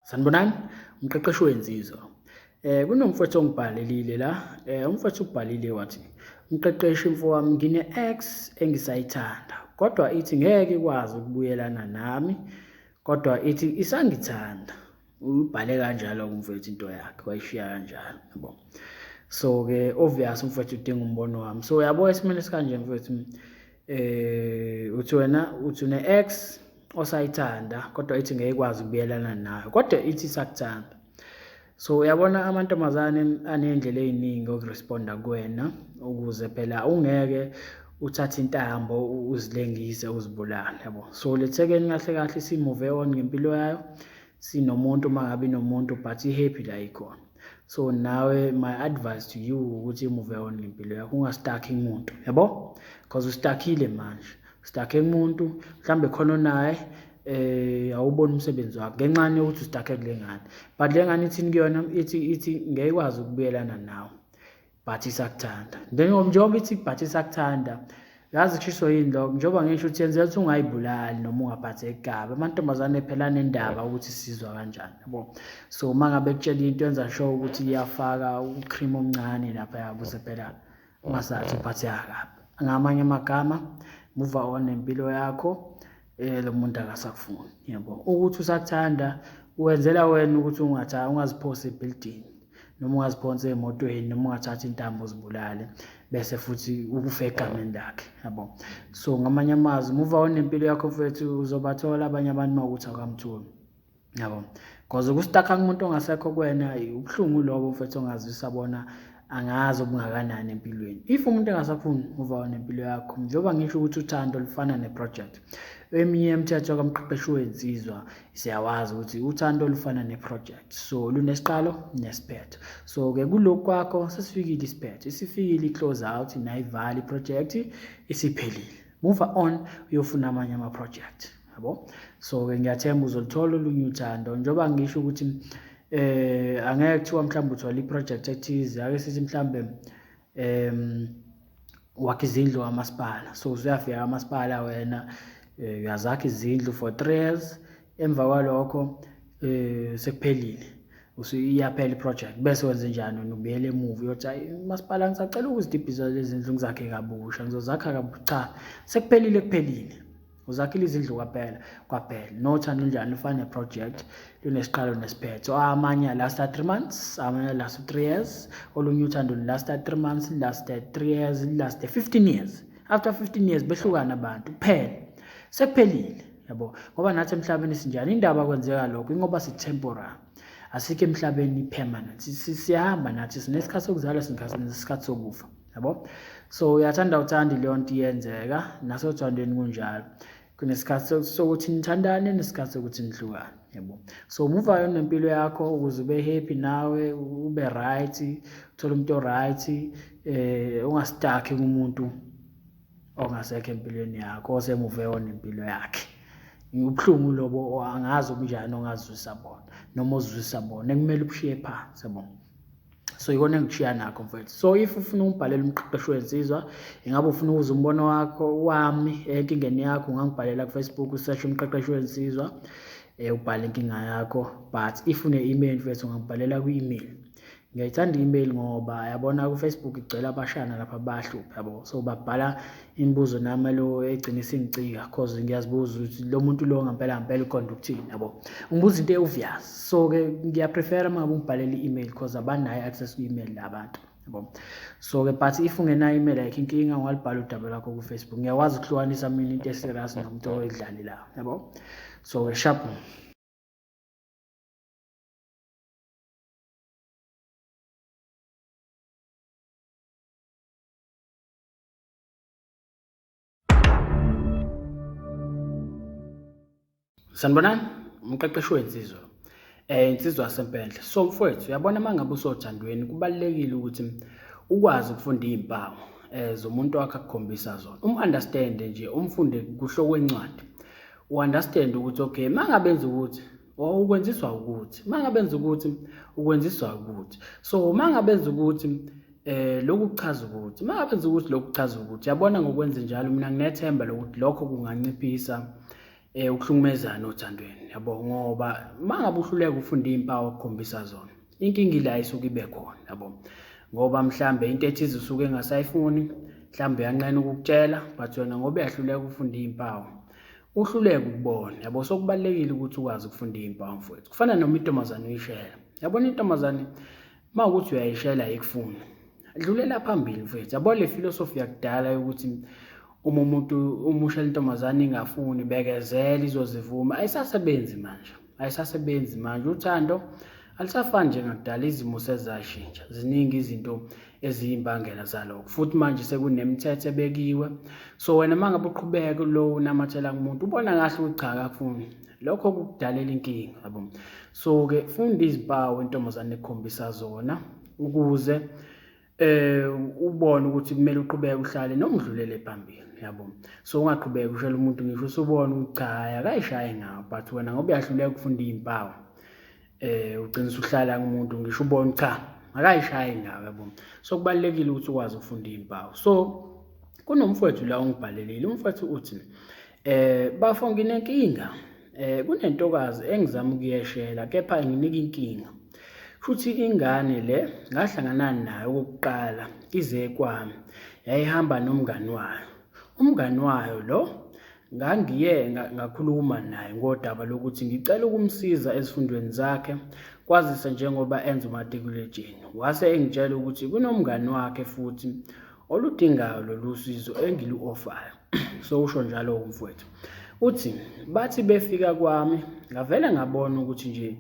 Sanibonani, umqeqeshi wensizwa. Kunomfowethu ongibhalelile la. Umfowethu ubhalile wathi, umqeqeshi mfowami ngine-ex engisayithanda, kodwa ithi ngeke ikwazi ukubuyelana nami, kodwa ithi isangithanda. Ubhale kanjalo umfowethu into yakhe, wayishiya kanjalo, yabo. So-ke obvious umfowethu udinga umbono wami. So yabo esimene sikanje mfowethu, uthi wena uthi une-ex osayithanda kodwa ithi ngeke ikwazi ukubuyelana nayo, kodwa ithi isakuthanda. So uyabona amantombazane aney'ndlela ey'ningi okuresponda kuwena ukuze phela ungeke uthathe intambo uzilengise uzibulale, yabo. So lethekeni kahle kahle si-move on ngempilo yayo, sinomuntu uma ngabe inomuntu but i-happy la ikhona. So nawe my advice to you ukuthi move on ngempilo yakho, ungastakhi umuntu, yabo, because ustakile manje. Ustakhe umuntu mhlambe khona onaye awubona umsebenzi wakho ngenxa yokuthi ustakhe kule ngane, but le ngane ithini kuyona, ithi ngeke ikwazi ukubuyelana nawe but isakuthanda. Njengoba ithi but isakuthanda, yazi kushiso yini lokho, njengoba ngisho ukuthi yenzela ukuthi ungayibulali noma ungaphatheki kabi. Amantombazane phela anendaba ukuthi sizwa kanjani, yabo. So uma ngabe kutshela into yenza sure ukuthi iyafaka ucream omncane lapha yabuze phela ungasathi uphatheka kabi. Ngamanye amagama, move on nempilo yakho, lo muntu akasakufuni, yabo. Ukuthi usakuthanda wenzela wena ukuthi ungaziphosi ebuilding noma ungaziphonsi emotweni noma ungathathi intambo uzibulale bese futhi ukufe egameni lakhe, yabo. So ngamanye amazwi move on nempilo yakho mfethu, uzobathola abanye abantu mawukuthi akamtholi, yabo. Because ukustakha umuntu ongasekho kuwena ubuhlungu lobo mfethu ongazisa bona angazi obungakanani empilweni. If umuntu engasafuni move on nempilo yakho, njengoba ngisho ukuthi uthando lufana neproject. Eminye imithetho kamqeqeshi wensizwa siyawazi ukuthi uthando lufana neproject, so lunesiqalo nesiphetho. So-ke kulokhu kwakho sesifikile isiphetho, isifikile i-close out, nayivala iproject isiphelile. Move on uyofuna amanye ama-project, yabo. So-ke ngiyathemba uzolithola olunye uthando, njengoba ngisho ukuthi angeke kuthiwa mhlawumbe uthola iproject ethize, ake sithi mhlawumbe wakha izindlu kamasipala. So usuyafika kamasipala wena, uyazakha izindlu for 3 years, emva kwalokho sekuphelile, iyaphela iproject, bese wenze njani wena, ubuyele emuva uyothi hayi umasipala ngisacela ukuzidibhisa lezi zindlu ngizakhe kabusha, ngizozakha kabusha. Cha, sekuphelile, kuphelile, uzakhile izindlu kwaphela. Nothando njani lufana neproject, lunesiqalo nesiphetho. Amanye lasta 3 months, amanye lasta 3 years, olunye uthando lasta 3 months, lasta 3 years, lasta 15 years. After 15 years behlukana abantu kuphela, sekuphelile, yabo. Ngoba nathi emhlabeni sinjani, indaba kwenzeka lokho ingoba si-temporary, asikho emhlabeni permanent. Siyahamba nathi, sinesikhathi sokuzalwa, sinesikhathi sokufa, yabo. So uyathanda uthandi leyo nto iyenzeka, nasothandweni kunjalo. Kunesikhathi sokuthi nithandane, nesikhathi sokuthi nihlukane, yabo. So move on nempilo yakho ukuze ube happy nawe, ube right, uthole umuntu o-right, ungastakhi kumuntu ongasekho empilweni yakho, osemuve on nempilo yakhe. Ubuhlungu lobo angazi ubunjani ongazwisa bona noma ozwisa bona, ekumele ubushiye phansi, yabo. So ikona engikushiya nakho mfethu. So if ufuna ukubhalela umqeqeshi wensizwa, ingabe ufuna ukuza umbono wakho wami enkingeni yakho, ungangibhalela ku-Facebook usearch umqeqeshi wensizwa, ubhale inkinga yakho. But if une-email mfethu ungangibhalela kwi-email. Ngiyayithanda i-email ngoba yabona ku-Facebook igcwele abashana lapha bahlupha, yabo. So babhala imibuzo nami lo egcina isingicika, because ngiyazibuza ukuthi lo muntu lo ngempela ukhonda ukuthini, yabo. Ungibuza into e-obvious. So-ke ngiyaprefera uma ngabe ungibhalela i-email because abanayo i-access kwi-email labantu, yabo. So-ke but if ungenayo i-email ayikho inkinga, ungalibhala udaba lwakho ku-Facebook. Ngiyakwazi ukuhlukanisa mina into eserious nomuntu oyidlalilayo, yabo. So sharp. Sanibonani, umqeqeshi wensizwa. Insizwa yaseMpendle. So mfowethu, uyabona uma ngabe usothandweni kubalulekile ukuthi ukwazi ukufunda iy'mpawu zomuntu wakho akukhombisa zona. Understand nje, umfunde kuhlo kwencwadi. U-understand ukuthi okay, uma ngabe enza ukuthi ukwenziswa ukuthi, uma ngabe enza ukuthi ukwenziswa ukuthi. So uma ngabe enza ukuthi lokhu kuchaza ukuthi, uma ngabe enza ukuthi lokhu kuchaza ukuthi, yabona ngokwenza njalo mina nginethemba lokuthi lokho kunganciphisa ukuhlukumezana othandweni, yabo, ngoba mangabe uhluleka ufunda impawu okukhombisa zona, inkinga ila isuke ibe khona, yabo, ngoba mhlambe into ethize usuke engasayifuni, mhlambe yanqena ukukutshela, but wena ngoba uyahluleka ufunda impawu, uhluleka ukubona, yabo. So kubalekile ukuthi ukwazi ukufunda impawu mfowethu. Kufana noma intombazane uyishela, yabona intombazane mawukuthi uyayishela ayikufuni, dlulela phambili mfowethu, yabo. Le philosophy yakudala yokuthi uma umuntu umushela intombazane ingafuni bekezela izozivuma ayisasebenzi manje. Uthando alisafani njengakudala, izimo sezashintsha, ziningi izinto eziyimbangela zalokho, futhi manje sekunemithetho ebekiwe. So wena mangabe uqhubeka lo unamathela kumuntu ubona kahle ukuthi cha akakufuni, lokho kukudalela inkinga, yabo. So ke funda izimpawu intombazane ekukhombisa zona ukuze ubone ukuthi kumele uqhubeke uhlale noma udlulele phambili, yabo. So ungaqhubeka ushela umuntu ngisho usubona ukuthi cha akayishaye ngawo, but wena ngoba uyahluleka ukufunda izimpawu ugcina usuhlala kumuntu ngisho ubona cha akayishaye ngawo, yabo. So kubalekile ukuthi ukwazi ukufunda izimpawu. So kunomfowethu la ungibhalelile, umfowethu uthi bafo nginenkinga, kunentokazi engizama ukuyeshela kepha nginika inkinga. Futhi ingane le ngahlangana nayo okokuqala ize kwami, yayihamba nomngani wayo. Umngani wayo lo ngangiye ngakhuluma naye ngodaba lokuthi ngicela ukumsiza ezifundweni zakhe, kwazise njengoba enza umatikuletsheni. Wase engitshela ukuthi kunomngani wakhe futhi oludingayo lolu sizo engilu-ofayo. So usho njalo umfowethu. Uthi bathi befika kwami ngavele ngabona ukuthi nje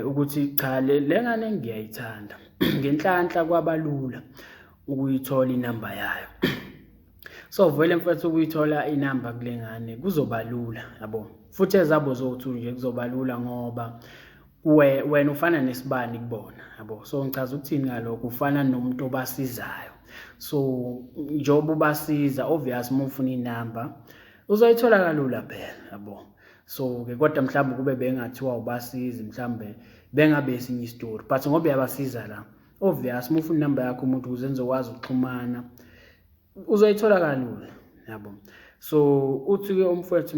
ukuthi cha le ngane ngiyayithanda, ngenhlanhla kwabalula ukuyithola inamba yayo. So vele mfethu ukuyithola inamba kule ngane kuzoba lula, yabo. Futhi ezabo zothi nje kuzoba lula ngoba wena ufana nesibani kubona, yabo. So ngichaza ukuthini ngalokho, ufana nomuntu obasizayo. So njoba ubasiza obvious uma ufuna inamba uzoyithola kalula phela, yabo. So ke kodwa mhlawumbe kube bengathiwa ubasizi, mhlawumbe bengabe esinye istory, but ngoba uyabasiza la obvious uma ufuna inamba yakho umuntu ukuze nizokwazi ukuxhumana uzoyithola kalula, yabo. So uthi ke umfowethu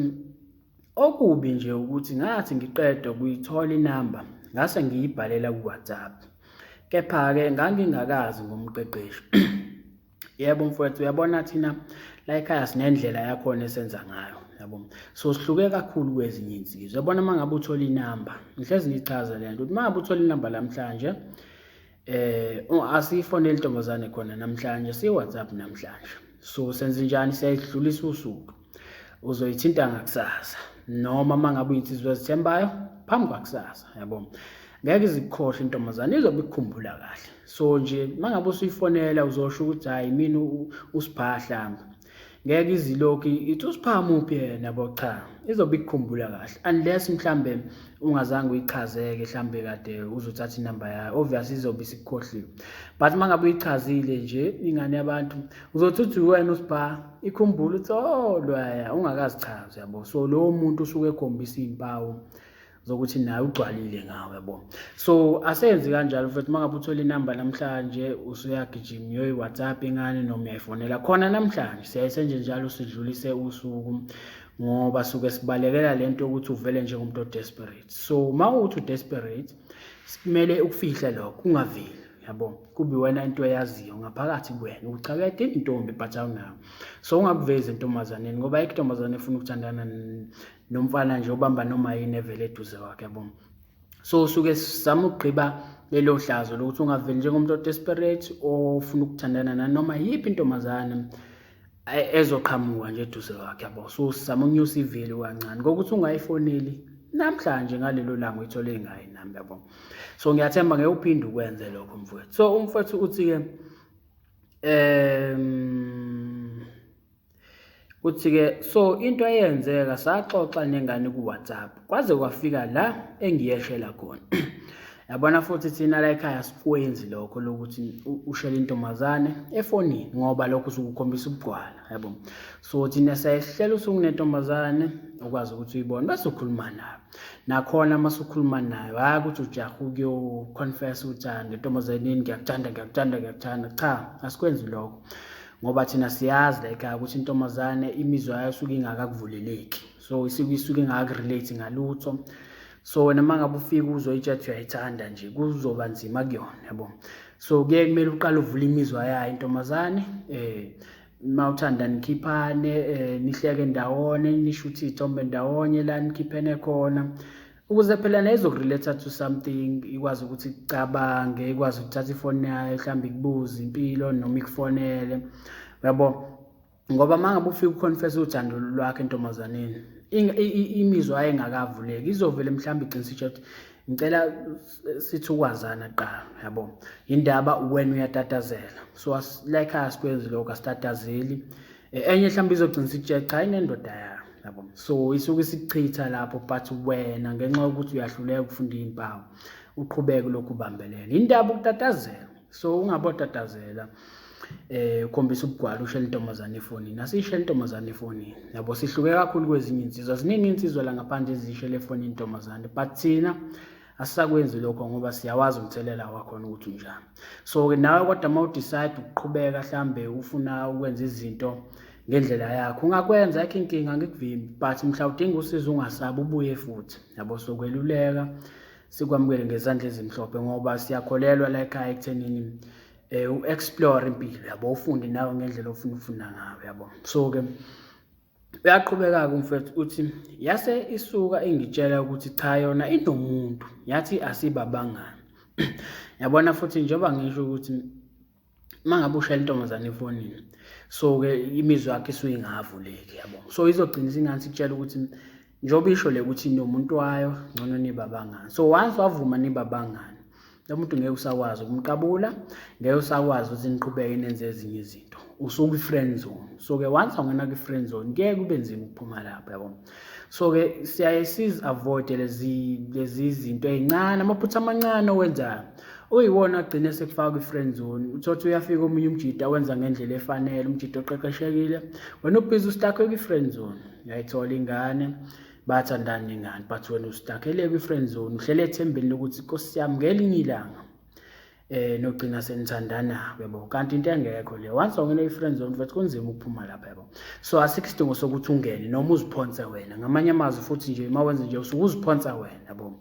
okubi nje ukuthi ngathi ngiqeda ukuyithola inamba ngase ngiyibhalela ku-WhatsApp, kepha ke ngangingakazi ngomqeqeshi. Yebo mfowethu, uyabona thina la ekhaya sinendlela yakhona esenza ngayo, yabo. So sihluke kakhulu kwezinye insizwe. Yabona mangabe uthola inamba, ngihlezi ngichaza lento ukuthi mangabe uthola inamba namhlanje asiyifonele intombazane khona namhlanje, siyi-WhatsApp namhlanje. So senze njani, siyayidlulisa usuku, uzoyithinta ngakusasa, noma mangabe uyinsizwe ezithembayo phambi kwakusasa, yabo. Ngeke izikukhohle intombazane, izobe ikukhumbula kahle. So nje mangabe usuyifonela uzosho ukuthi hayi mina usiphahla, ngeke izilokhu ithi usipha muphi yena, yabo. Cha, izobe ikukhumbula kahle unless mhlambe ungazange uyichazeke, mhlambe kade uzothatha inamba yayo, obvious izobe isikukhohliwe. But mangabe uyichazile nje ingane yabantu uzothi uthi wena usipha, ikhumbula ukuthi oh lwaya ungakazichazi, yabo. So lo muntu usuke ekhombisa izimpawu zokuthi naye ugcwalile ngawe, yabo. So asenzi kanjalo futhi mangabe uthola inamba namhlanje usuyagijima uyoyi-WhatsApp ingane noma uyayifonela khona namhlanje, siyayisenze njalo sidlulise usuku ngoba suke sibalekela lento ukuthi uvele njengomuntu o-desperate. So mawuthi u-desperate kumele ukufihle lokho, ungaveli, yabo. Kube wena into eyaziyo ngaphakathi kuwena ukuthi cha kuyadinga intombi but awunayo. So ungakuvezi entombazaneni ngoba ayikho intombazane efuna ukuthandana nomfana nje obamba noma yini evele eduze kwakhe, yabo. So usuke sizama ukugqiba lelo hlazo lokuthi ungaveli njengomuntu o-desperate ofuna ukuthandana nanoma yiphi intombazane ezoqhamuka nje eduze kwakhe, yabo. So sizama ukunyusa iveli kancane ngokuthi ungayifoneli namhlanje ngalelo langa uyithole ngayo inamba, yabo. So ngiyathemba ngeke uphinde ukwenze lokho mfowethu. So umfowethu uthi-ke uthi-ke so into eyenzeka saxoxa nengane ku-WhatsApp kwaze kwafika la engiyeshela khona. Yabona futhi thina la ekhaya sikwenzi lokho lokuthi ushela intombazane efonini ngoba lokho sukukhombisa ubugwala, yabo. So thina sayihlela usuku nentombazane ukwazi ukuthi uyibone bese ukhuluma nayo. Nakhona masukhuluma nayo hayi ukuthi ujaha ukuyo confess uthando entombazaneni, ngiyakuthanda. Cha, asikwenzi lokho. ngoba thina siyazi la ekhaya ukuthi intombazane imizwa yayo isuke ingakakuvuleleki, so isuke ingakakurelate ngalutho. So wena uma ngabe ufika uzoyitsha uyayithanda nje kuzoba nzima kuyona, yabo. So kumele uqale uvule imizwa yayo intombazane, uma uthanda nikhiphane, nihleke ndawonye, nishuthi iy'thombe ndawonye la nikhiphene khona, ukuze phela nezokurelate to something, ikwazi ukuthi icabange, ikwazi ukuthatha ifoni yayo mhlawumbe ikubuze impilo noma ikufonele, yabo. Ngoba uma ngabe ufika uconfess uthando lwakhe entombazaneni, imizwa yayo engakavuleki, izovele mhlawumbe igcine isitsho ukuthi ngicela sithi ukwazana qala, yabo. Indaba wena uyatatazela, so like asikwenzi lokho, asitatazeli. Enye mhlawumbe izogcina isitsho cha inendoda yayo, yabo. So isuke isichitha lapho, but wena ngenxa yokuthi uyahluleka ukufunda iy'mpawu uqhubeke lokhu ubambelela, indaba ukutatazela. So ungabotatazela, ukhombisa ubugwala ushela intombazane efonini, asiyishela intombazane efonini, yabo. Sihluke kakhulu kwezinye insizwa, ziningi insizwa la ngaphandle ezishela efonini intombazane, but thina asisakwenzi lokho ngoba siyawazi umthelela wakhona ukuthi unjani. So-ke nawe kodwa uma udecide ukuqhubeka mhlambe ufuna ukwenza izinto ngendlela yakho, ungakwenza, ayikho inkinga, angikuvimbi, but mhla udinga usizo ungasabi, ubuye futhi, yabo. Sokweluleka sikwamukele ngezandla ezimhlophe ngoba siyakholelwa la ekhaya ekuthenini u-explore impilo, yabo, ufunde nawe ngendlela ofuna ukufunda ngayo, yabo. So-ke uyaqhubeka-ke umfethu uthi yase isuka ingitshela ukuthi cha yona inomuntu, yathi asibabangani. Yabona futhi njengoba ngisho ukuthi uma ngabe ushela intombazane efonini, so-ke imizwa yakhe isuke ingavuleki, yabo. So izogcina isingathi kutshela ukuthi njengoba isho le ukuthi nomuntu wayo ngcono nibabangani. So once wavuma nibabangani, lo muntu ngeke usakwazi ukumqabula, ngeke usakwazi ukuthi niqhubeke nenze ezinye izinto, usuke i-friend zone. So-ke once ungena kwi-friend zone ngeke kube nzima ukuphuma lapho, yabo. So-ke siyaye sizi-avoid lezi zinto ey'ncane, amaphutha amancane owenzayo uyiwona agcine sekufaka kwi-friend zone. Uthothi uyafika omunye umjida awenza ngendlela efanele, umjida oqeqeshekile, wena ubhizi ustakhe kwi-friend zone, uyayithola ingane, bathandana ingane, but wena usitakhele kwi-friend zone, uhlele ethembeni lokuthi Nkosi yami ngelinye ilanga nogcina senithandana, yabo. Kanti into engekho le, once ungena i-friend zone futhi kunzima ukuphuma lapha, yabo. So asikho isidingo sokuthi ungene noma uziphonse wena, ngamanye amazwi futhi nje uma wenza nje usuke uziphonsa wena, yabo.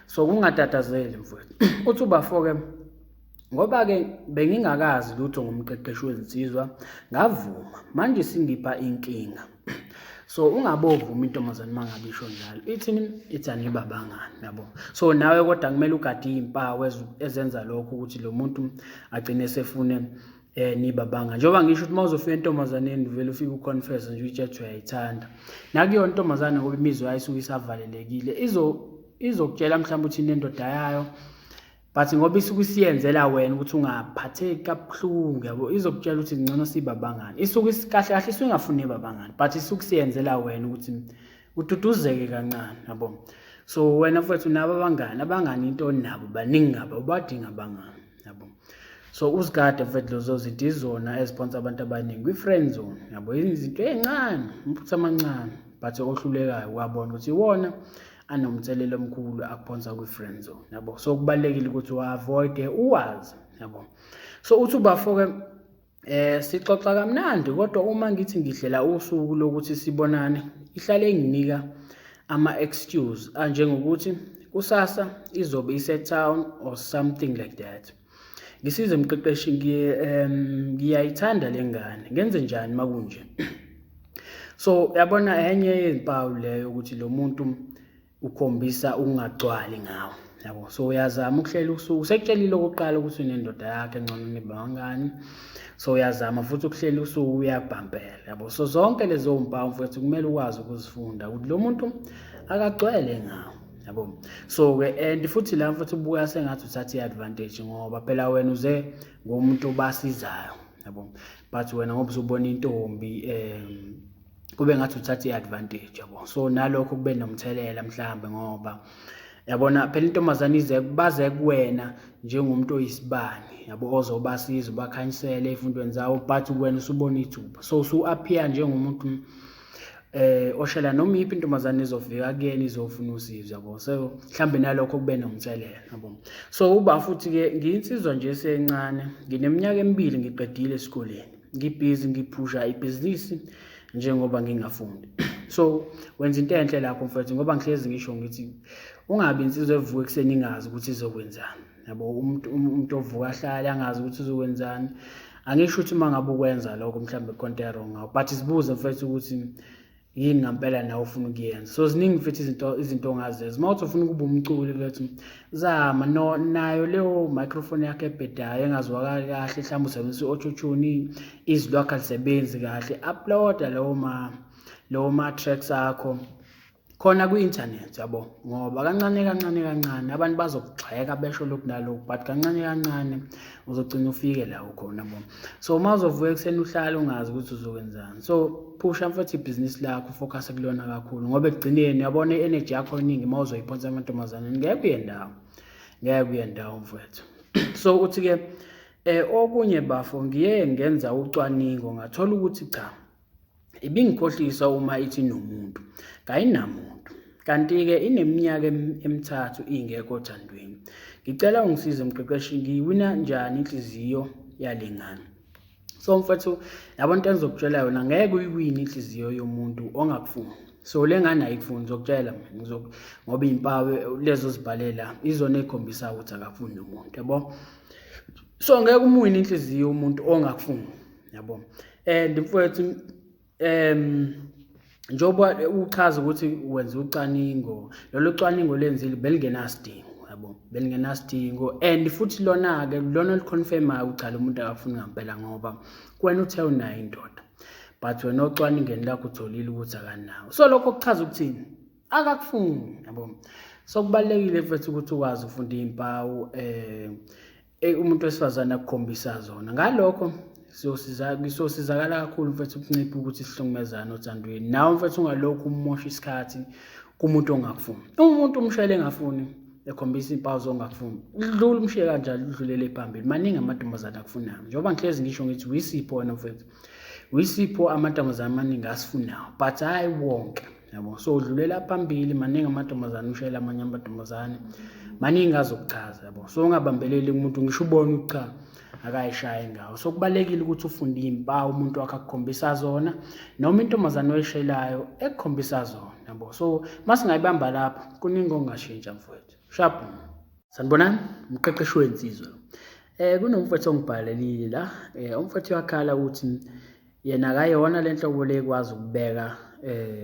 So kungatatazeli mfowethu. Uthi ubafo-ke ngoba-ke bengingakazi lutho ngomqeqeshi wezinsizwa, ngavuma, manje singipha inkinga. So ungabovuma intombazane uma ngabe isho njalo, ithi anibabangani, yabo. So nawe kodwa kumele ugade iy'mpawu ezenza lokho ukuthi lo muntu agcine sefune nibabanga. Njengoba ngisho ukuthi uma uzofika entombazaneni vele ufike uconfess nje uyitshe uyayithanda, nakuyona intombazane ngoba imizwa yayo isuke isavalelekile, izokutshela mhlawumbe ukuthi inendoda yayo, but ngoba isuke isiyenzela wena ukuthi ungaphatheki kabuhlungu, yabo. Izokutshela ukuthi ngcono sibabangani, isuke kahle kahle isuke ingafuni nibabangani, but isuke isiyenzela wena ukuthi ududuzeke kancane, yabo. So wena mfowethu nabo abangani into nabo baningi ngabo, ubadinga abangani, yabo. So uzigade mfethu lezo zinto izona eziphonsa abantu abaningi kwi-friend zone, yabo. Izinto ey'ncane, umphutha amancane, but ohlulekayo wabona ukuthi iwona anomthelelo omkhulu akuphonsa kwi-friend zone, yabo. So kubalulekile ukuthi u-avoid uwazi, yabo. So uthi ubafo-ke sixoxa kamnandi, kodwa uma ngithi ngihlela usuku lokuthi sibonane, ihlale inginika ama-excuse anjengokuthi kusasa izobe ise-town or something like that. Ngisize mqeqeshi, ngiyayithanda le ngane, ngenze njani makunje? So yabona enye yezimpawu leyo ukuthi lo muntu ukhombisa ukungagcwali ngawo, yabo. So uyazama ukuhlela usuku, usekutshelile okokuqala ukuthi unendoda yakhe ngcono nibangani, so uyazama futhi ukuhlela usuku, uyabhampela, yabo. So zonke lezo mpawu mfowethu kumele ukwazi ukuzifunda ukuthi lo muntu akagcwele ngawo, yabo. So-ke and futhi la mfowethu ubuya sengathi uthatha i-advantage ngoba phela wena uze ngomuntu obasizayo, yabo, but wena ngoba uzobona intombi kube ngathi uthatha i-advantage, yabo. So nalokho kube nomthelela mhlambe ngoba yabona phela intombazane baze kuwena njengomuntu oyisibani, yabo, ozobasiza ubakhanyisele efundweni zawo, but wena usubona ithuba, so usu-appear njengomuntu oshela noma iphi intombazane izofika kuyena izofuna usizo, yabo. So mhlambe nalokho kube nomthelela, yabo. So uba futhi-ke ngiyinsizwa nje esencane, ngineminyaka 2 ngiqedile esikoleni, ngibhizi ngiphusha ibhizinisi njengoba ngingafundi. So wenza into enhle lapho mfethu, ngoba ngihlezi ngisho ngithi ungabi insizwa evuka ekuseni ingazi ukuthi izokwenzani. Yabo, umuntu ovuka ahlale angazi ukuthi uzokwenzani. Angisho ukuthi uma ngabe ukwenza lokho mhlawumbe konke wrong ngawo, but sibuze mfethu ukuthi yini ngampela nawe ufuna ukuyenza. So ziningi mfethu izinto ongazenza. Uma uthi ufuna ukuba umculi mfethu, zama nayo leyo microphone yakho ebhedayo engazwakali kahle, mhlawumbe usebenzisa i-auto-tune, izwi lwakho alisebenzi kahle, uploada lawo ma-tracks akho khona kwi-internet, yabo, ngoba kancane abantu bazokugxeka besho lokhu nalokhu, but kancane uzogcina ufike la ukhona, yabo. So uma uzovuka ekuseni uhlale ungazi ukuthi uzokwenzani, so phusha mfethu ibhizinisi lakho, focus kulona kakhulu, ngoba ekugcineni yabona i-energy yakho eningi uma uzoyiphonsa amantombazane ngeke uye ndawo mfethu. So uthi-ke okunye bafo, ngiye ngenza ucwaningo ngathola ukuthi cha, ibingikhohlisa uma ithi nomuntu kayinamuntu, kanti-ke ineminyaka emithathu ingekho othandweni. Ngicela ungisize mqeqeshi, ngiyiwina njani inhliziyo yalengane? So mfethu, yabona into engizokutshela yona, ngeke uyiwine inhliziyo yomuntu ongakufuni. So le ngane ayikufuni, ngizokutshela ngoba impawu lezo zibhalela izona ezikhombisa ukuthi akafuni nomuntu, yabo. So ngeke umuwine inhliziyo umuntu ongakufuni, yabo. And mfethu njoba uchaza ukuthi wenza ucwaningo, lolu cwaningo lenzile belingenasidingo, yabo, belingenasidingo, and futhi lona-ke lona liconfirmayo ukuthi cha, lo muntu akafuni ngampela, ngoba kuwena uthe unayo indoda, but wena ocwaningeni lakho utholile ukuthi akanawo. So lokho kuchaza ukuthini? Akakufuni, yabo. So kubalulekile mfethu ukuthi ukwazi ufunda iy'mpawu umuntu wesifazane akukhombisa zona. Ngalokho siyosizakala kakhulu mfethu ukuncipha ukuthi sihlukumezane othandweni. Nawe mfethu ungalokhu umosha isikhathi kumuntu ongakufuni. Umuntu umshayele engafuni ekhombisa impawu zongakufuni, udlule umshiye kanjalo, udlulele phambili. Maningi amantombazane akufunayo, njengoba ngihlezi ngisho ngithi uyisipho wena mfethu, uyisipho amantombazane amaningi asifunayo, but hayi wonke, yabo. So udlulela phambili, maningi amantombazane ushayela amanye amantombazane, maningi azokuchaza, yabo. So ungabambeleli umuntu ngisho ubone ukucha akayishaye ngawo. So kubalekile ukuthi ufunde impawu umuntu wakhe akukhombisa zona, noma intombazane oyishayelayo ekukhombisa zona, yabo. So masingayibamba lapha kuningi ongashintsha mfethu. Sharp. Sanibonani, umqeqeshi wensizwa. Kunomfethu ongibhalelile la, umfethu wakhala ukuthi yena akayona lenhlobo lekwazi ukubeka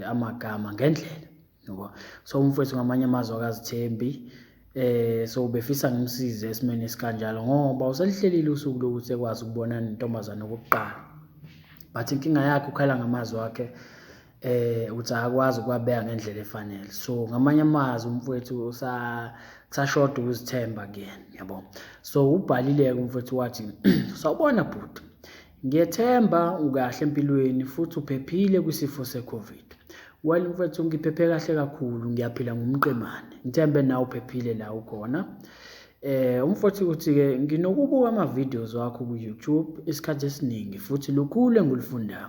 amagama ngendlela, yabo. So umfethu ngamanye amazwi akazithembi. So befisa ngimsize esimeni esikanjalo, ngoba uselihlelile usuku lokuthi ekwazi ukubona nentombazane okokuqala, but inkinga yakhe ukhala ngamazwi wakhe uthi akwazi ukwabeka ngendlela efanele. So ngamanye amazwi umfethu kusashoda ukuzithemba kuyena, yabo. So ubhalile-ke umfethu wathi sawubona bhuti, ngiyethemba ukahle empilweni futhi uphephile kwisifo se-COVID. Well mfethu, ngiphephe kahle kakhulu, ngiyaphila ngumqemane, ngithembe nawe uphephile la ukhona. Umfethu uthi-ke nginokubuka ama-videos wakho ku-YouTube isikhathi esiningi futhi lukhulu engilifundayo.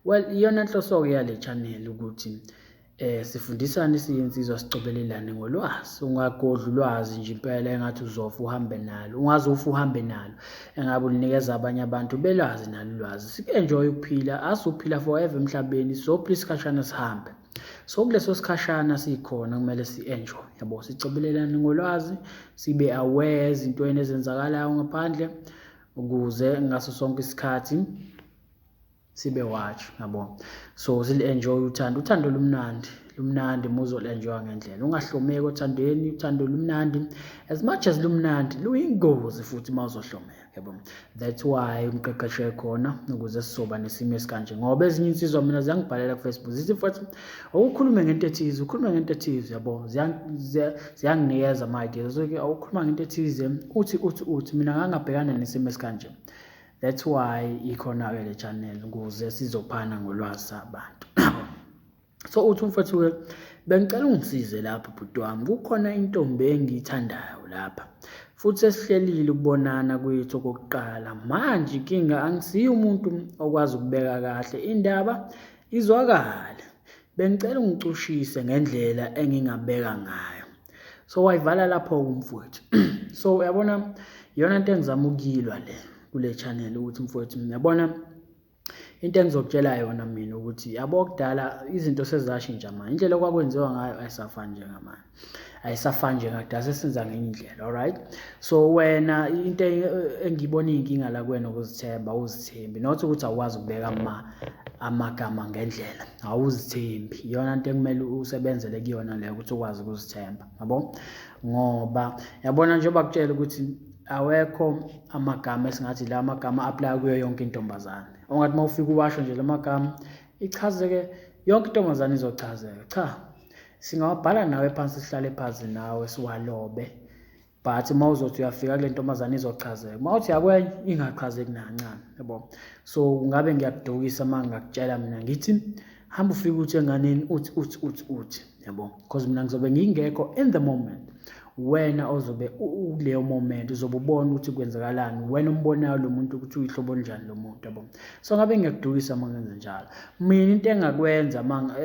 Well, iyona nhloso-ke yale channel ukuthi sifundisane siyinsizwa sicobelelane ngolwazi. Ungagodli ulwazi nje impela engathi uzofa uhambe nalo, ungaze ufe uhambe nalo, engabe ulinikeza abanye abantu belwazi nalo ulwazi. Sike-enjoy ukuphila, asuphila forever emhlabeni, sophila isikhashana sihambe. So kuleso sikhashana sikhona kumele si-enjoy, yabo. Sicobelelane ngolwazi, sibe aware ezintweni ezenzakalayo ngaphandle, ukuze ngaso sonke isikhathi sibe watch, yabo. So zili-enjoy uthando lumnandi muzoli-enjoy ngendlela, ungahlomeki othandweni. Uthando lumnandi, as much as lumnandi luyingozi futhi uma uzohlomeka, yabo. That's why umqeqeshi ekhona, ukuze sizoba nesimo esikanje, ngoba ezinye insizwa mina ziyangibhalela ku-Facebook zithi mfethu awukhulume ngento ethize, ukhuluma ngento ethize, yabo. Ziyanginikeza ama-ideas, so-ke awukhuluma ngento ethize, uthi mina ngangabhekana nesimo esikanje. That's why ikhona-ke le channel, ukuze sizophana ngolwazi sabantu. So uthi umfethu-ke bengicela ungisize lapha bhuti wami, kukhona intombi engiyithandayo lapha futhi sesihlelile ukubonana kwethu okokuqala. Manje inkinga angisiyo umuntu okwazi ukubeka kahle indaba izwakale, bengicela ungicushise ngendlela engingabeka ngayo. So wayivala lapho umfowethu. So uyabona iyona into engizama ukuyilwa le, kule channel ukuthi mfowethu yabona into engizokutshela yona mina ukuthi yabo kudala izinto sezashintsha manje indlela okwakwenziwa ngayo ayisafani njengamanje ayisafani njengakudala sesenza ngenye indlela alright so wena into engibona inkinga la kuwena ukuzithemba uzithembi not ukuthi awukwazi ukubeka amagama ngendlela awuzithembi iyona into ekumele usebenzele kuyona leyo ukuthi ukwazi ukuzithemba yabo ngoba yabona njengoba kutshela ukuthi awekho amagama esingathi la amagama apply kuyo yonke intombazane ongathi mawufika uwasho nje lamagama ichazeke yonke intombazane izochazeka cha singawabhala nawe phansi sihlale phansi nawe siwalobe but mawuzothi uyafika kule ntombazane izochazeka mawuthi yakwenye ingachazeki nancane yabo so ngabe ngiyakudukisa mangakutshela mina ngithi hamba ufike uthi enganeni uthi yabo because mina ngizobe ngingekho in the moment wena ozobe kuleyo moment uzobe ubona ukuthi kwenzakalani wena umbonayo lo muntu ukuthi uyihlobo njani lo muntu yabo so ngabe ngiyakudukisa mangenze njalo mina into engakwenza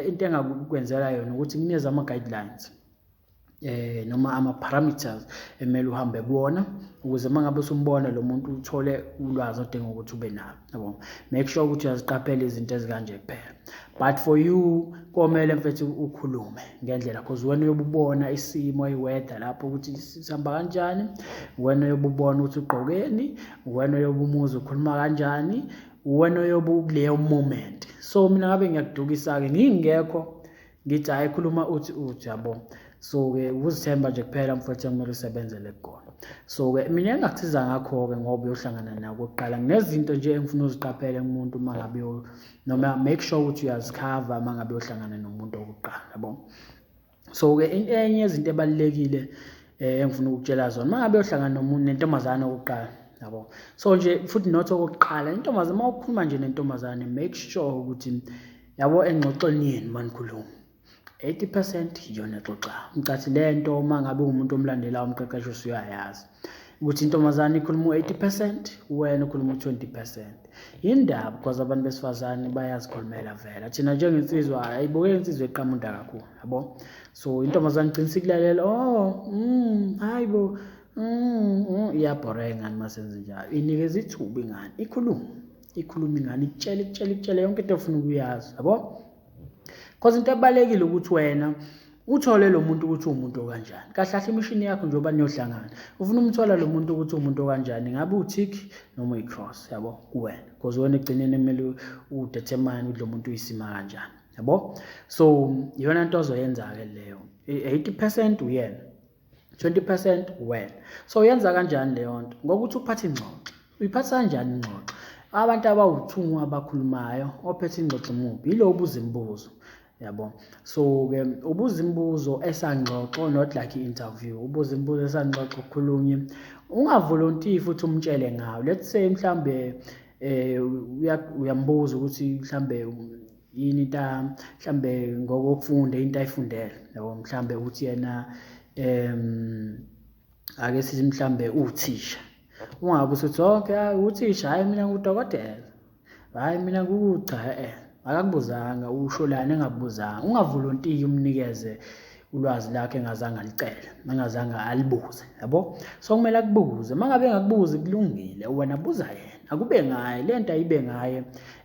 into engakwenzela yona ukuthi ngineze ama guidelines noma ama parameters emele uhambe kuwona ukuze mangabe usumbona lo muntu uthole ulwazi odinga ukuthi ube nalo yabo make sure ukuthi uyaziqaphela izinto ezikanje kuphela but for you komele mfethu ukhulume ngendlela because wena uyobubona isimo iweather lapho ukuthi sihamba kanjani wena uyobubona ukuthi ugqokeni wena uyobumuza ukhuluma kanjani wena uyobukuleyo moment so mina ngabe ngiyakudukisa ke ngingekho ngithi ayikhuluma uthi yabo so ke uzithemba nje kuphela mfowethu kumele usebenzele kona so ke mina engakusiza ngakho ke ngoba uyohlangana nako oqala kunezinto nje engifuna uziqaphele kumuntu mangabe noma make sure ukuthi uyazicover mangabe uyohlangana nomuntu okuqala yabo so ke enye izinto ebalekile engifuna ukutshela zona mangabe uyohlangana nomuntu nentombazane okuqala yabo so nje futhi not okokuqala intombazane mawukhuluma nje nentombazane make sure ukuthi yabo engxoxweni yeni manikhuluma 80% iyona xoxa ngicathi lento mangabe umuntu omlandela umqeqesho usuyayazi ukuthi intombazane ikhuluma 80% wena ukhuluma 20% indaba because abantu besifazane bayazikhulumela vela thina njengensizwa ayibuke insizwe eqhamuda kakhulu yabo so intombazane igcina ikulalela hayibo iyabhore ngani masenze njalo inikeza ithuba ingane ikhuluma ingane ikutshele yonke into ofuna ukuyazi yabo because into ebalekile ukuthi wena uthole lo muntu ukuthi umuntu okanjani kahle kahle imishini yakho njengoba niyohlangana ufuna umthola lo muntu ukuthi umuntu okanjani ngabe utick noma uyicross yabo kuwena because wena egcineni kumele udetermine ukuthi lo muntu uyisima kanjani yabo so iyona into ozoyenza ke leyo 80% uyena 20% wena so uyenza kanjani leyo nto ngokuthi uphathe ingxoxo uyiphatha kanjani ingxoxo abantu abawu2 abakhulumayo ophethe ingxoxo muphi ilo ubuza imibuzo yabo so ke ubuza imibuzo esangxoxo not like i-interview ubuza imibuzo esangxoxo ukukhulunye ungavolontiyi futhi umtshele ngawo let's say mhlambe uyambuza ukuthi mhlambe yini into mhlambe ngokufunda into ayifundele yabo mhlambe uthi yena ake sithi mhlambe uthisha ungabe usuthi okay uthisha hayi mina ngudokotela hayi mina cha akakubuzanga usholane engakubuzanga ungavolontiyi umnikeze ulwazi lakhe engazange alicela engazange alibuze yabo so kumele akubuze mangabe engakubuzi kulungile wena buza yena akube ngaye lento ayibe ngaye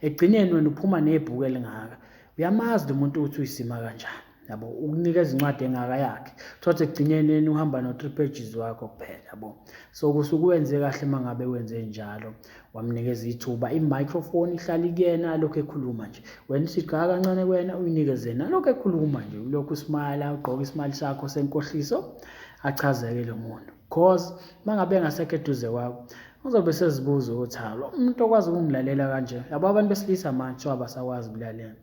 egcineni wena uphuma nebhuku elingaka uyamazi lo muntu ukuthi uyisima kanjani yabo ukunikeza incwadi engaka yakhe thothi egcineni uhamba no3 pages wakho kuphela yabo so kusukuwenze kahle mangabe wenze njalo wamnikeza ithuba i-microphone ihlala kuyena lokho ekhuluma nje wena usiqhaka kancane kuwena uyinikeze nalokho ekhuluma nje lokho smile ugqoka ismile sakho senkohliso achazeke lo muntu because mangabe engasekho eduze kwakho uzobe sezibuza ukuthi lo umuntu okwazi ukungilalela kanje yabo abantu besilisa manje abasakwazi ukulalela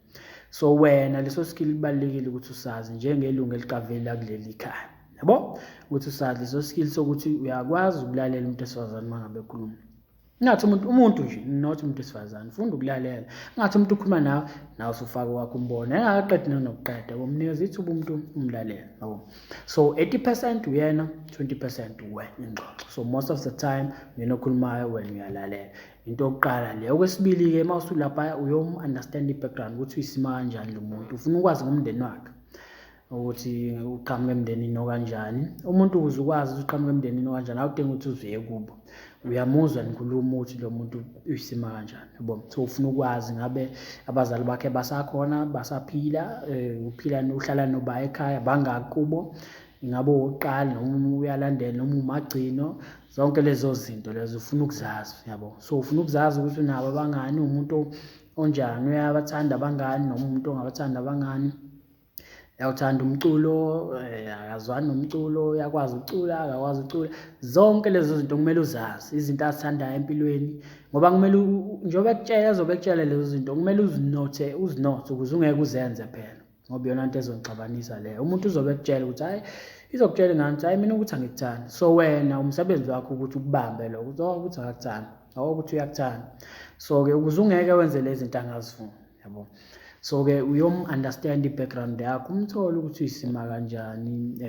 so wena leso skill libalekile ukuthi usazi njengelungu eliqavela kuleli ikhaya yabo ukuthi usazi leso skill sokuthi uyakwazi ukulalela umuntu esifazane mangabe ekhuluma ngathi umuntu nje not umuntu esifazane funda ukulalela ngathi umuntu ukhuluma nawe usufaka wakho umbona engaqedi nokuqeda bomnikeza ithuba umuntu umlalela yabo so 80% uyena 20% wena ingxoxo so most of the time yena okhulumayo wena uyalalela into yokuqala le okwesibili ke mawusulapha uyom understand i background ukuthi uyisima kanjani lo muntu ufuna ukwazi ngomndeni wakhe ukuthi uqhamuka emndenini okanjani. Umuntu ukuze ukwazi ukuthi uqhamuka emndenini okanjani awudingi ukuthi uzuye kubo, uyamuzwa nikhuluma ukuthi lo muntu uyisima kanjani, yabo. So ufuna ukwazi ngabe abazali bakhe basakhona, basaphila, uhlala noba ekhaya, bangaki kubo, ingabe uwokuqala noma uyalandela noma umagcino. Zonke lezo zinto lezo ufuna ukuzazi, yabo. So ufuna ukuzazi ukuthi unabo abangani, umuntu onjani, uyabathanda abangani noma umuntu ongabathanda abangani, uyawuthanda umculo, akazwani nomculo, uyakwazi ukucula, akakwazi ukucula. Zonke lezo zinto kumele uzazi, izinto azithandayo empilweni, ngoba kumele njengoba ekutshela lezo zinto kumele uzinothe ukuze ungeke uzenze phela, ngoba iyona nto ezongixabanisa leyo. Umuntu uzobe ekutshela ukuthi hayi, izokutshela ngani ukuthi hayi mina ukuthi angikuthandi, so wena umsebenzi wakho ukuthi ukubambe lokho ukuthi akakuthandi, ukuthi uyakuthanda. So-ke ukuze ungeke wenze lezi zinto angazifuni, yabo. So-ke uyom-understand i-background yakho, umthole ukuthi uyisima kanjani,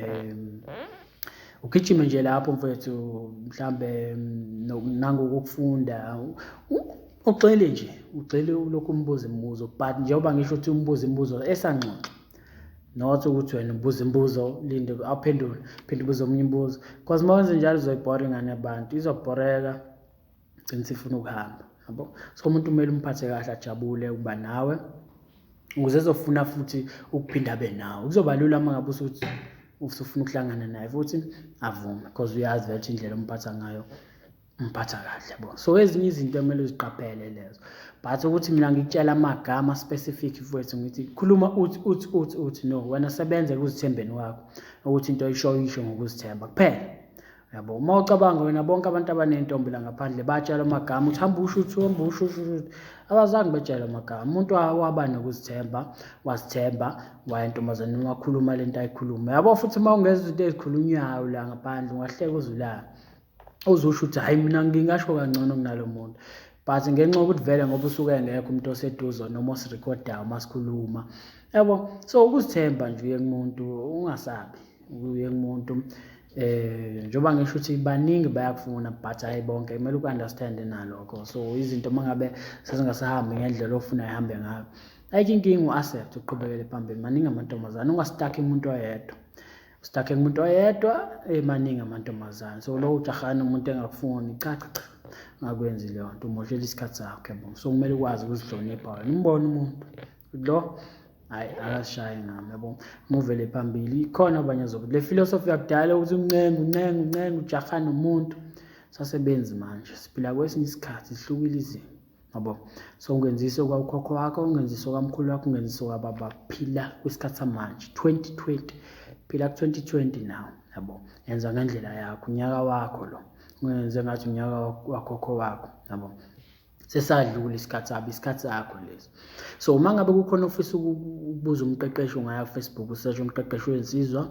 ugijime nje lapho mfethu, mhlambe nangokufunda, ugxile ulokhu umbuza imibuzo, but njengoba ngisho ukuthi umbuza imibuzo esanxoxa, not ukuthi wena ubuza imibuzo linde aphendule, phinde ubuze omunye imibuzo, because uma wenze njalo uzoyibhoringana abantu, izobhoreka, gcina sifuna ukuhamba, yabo. So umuntu kumele umphathe kahle, ajabule ukuba nawe, ukuze ezofuna futhi ukuphinda abe nawe. Kuzoba lula uma ngabe usuthi usufuna ukuhlangana naye futhi avume, because uyazi vele indlela umphatha ngayo, umphatha kahle, yabo. So ezinye izinto kumele uziqaphele lezo, but ukuthi mina ngikutshela amagama specific futhi ngithi khuluma uthi no, wena sebenze ukuzithembeni wakho, ukuthi into isho ngokuzithemba kuphela, yabo. Uma ucabanga wena bonke abantu abanentombi la ngaphandle batshala amagama uthi hamba usho ukuthi abazange betshela amagama. Umuntu waba nokuzithemba, wazithemba, wayentombazane wakhuluma lento ayikhuluma, yabo. Futhi uma ungeza izinto ezikhulunywayo la ngaphandle ungahleka uzulala, uzusho ukuthi hayi mina ngingasho kangcono kunalo muntu, but ngenxa yokuthi vele ngoba usuke engekho umuntu oseduze noma osirekhodayo uma sikhuluma, yabo. So ukuzithemba nje uye kumuntu, ungasabi uye kumuntu, njengoba ngisho ukuthi baningi bayakufuna but hayi bonke, kumele uku-understand nalokho. So izinto uma ngabe sezingasahambi ngendlela ofuna ihambe ngayo, ayikho inkinga, u-accept, uqhubekele phambili. Maningi amantombazane, ungasitaki umuntu oyedwa, usitake umuntu oyedwa, maningi amantombazane. So lo ujahana umuntu engakufuni, cha, ungakwenzi leyo nto, umoshela isikhathi sakho, yabo. So kumele ukwazi ukuzihlonipha wena, umbone umuntu lo hayi akashayi ngami, yabo, muvele phambili. Khona abanye azokuthi le philosophy yakudala ukuthi uncenga ujahana umuntu, sasebenzi manje, siphila kwesinye isikhathi, sihlukile izinto, yabo. So ungenzise kwakhokho wakho, ungenzise kwamkhulu wakho, ungenzise kwababa, phila kwesikhathi samanje 2020, phila ku-2020 now, yabo. Yenza ngendlela yakho, unyaka wakho lo, ungenze ngathi unyaka wakhokho wakho, yabo. Sesadlula isikhathi sakho lesi. So uma ngabe kukhona ofisa ukubuza umqeqeshi, ungaya ku-Facebook usearch umqeqeshi wensizwa,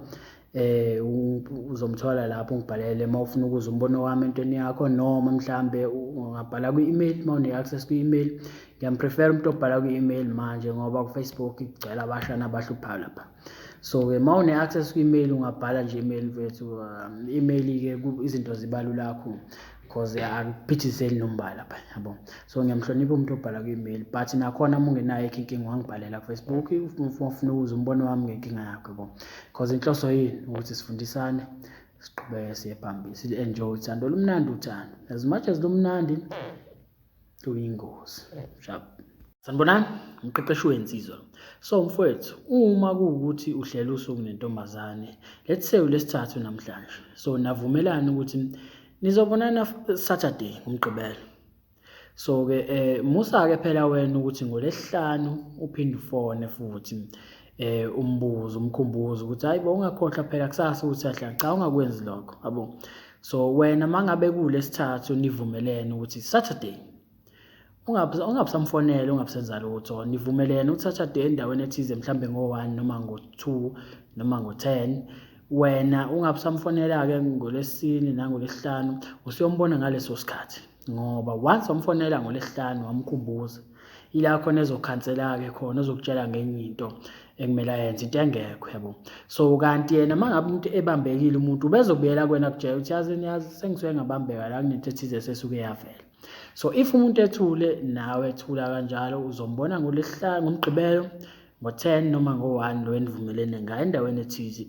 uzomthola lapho, ungibhalele uma ufuna ukuza umbono wami entweni yakho, noma mhlambe ungabhala kwi-email uma une-access kwi-email. Ngiyamprefera umuntu obhala kwi-email manje ngoba ku-Facebook kugcwele abashana abahluphayo lapha. So-ke uma une-access kwi-email ungabhala nje email mfethu, email-ke izinto ziba lula kakhulu, because akuphithiseli nombala lapha, yabo. So ngiyamhlonipha umuntu obhala kwi-email, but nakhona uma ungenayo inkinga wangibhalela ku-Facebook ufuna ukuza umbono wami ngenkinga yakho, yabo. Because inhloso yini ukuthi sifundisane, siqhubeke siye phambili, si-enjoy uthando lumnandi, uthando as much as lumnandi luyingozi. Sanibonani, umqeqeshi wensizwa. So mfowethu, uma kuwukuthi uhlela usuku nentombazane, let's say uLesithathu namhlanje, so navumelana ukuthi nizobonana Saturday ngoMgqibelo. So-ke musa-ke phela wena ukuthi ngoLesihlanu uphinde ufone futhi umkhumbuzo ukuthi hayi ungakhohlwa phela kusasa ukuthi ahlala, cha ungakwenzi lokho, yabo. So wena mangabe kuLesithathu nivumelene ukuthi Saturday ungabisamfonela, ungabisenza lutho, nivumelene ukuthi Saturday endaweni ethize mhlambe ngo-1 noma ngo-2 noma ngo-10, wena ungabisamfonela-ke ngoLesine nangoLesihlanu, usuyombona ngaleso sikhathi, ngoba once wamfonela ngoLesihlanu wamkhumbuza, ila khona ezokhansela-ke khona, ezokutshela ngenye into ekumele ayenze, into engekho, yabo. So kanti yena mangabe umuntu ebambekile, umuntu ubezobuyela kuwena kujela ukuthi yazi sengisuke ngabambeka la kunento ethize sesuke yavela. So if umuntu ethule nawe ethula kanjalo, uzombona ngoLesihlanu ngoMgqibelo, ngo-10 noma ngo-1 lo enivumelene ngayo endaweni ethize.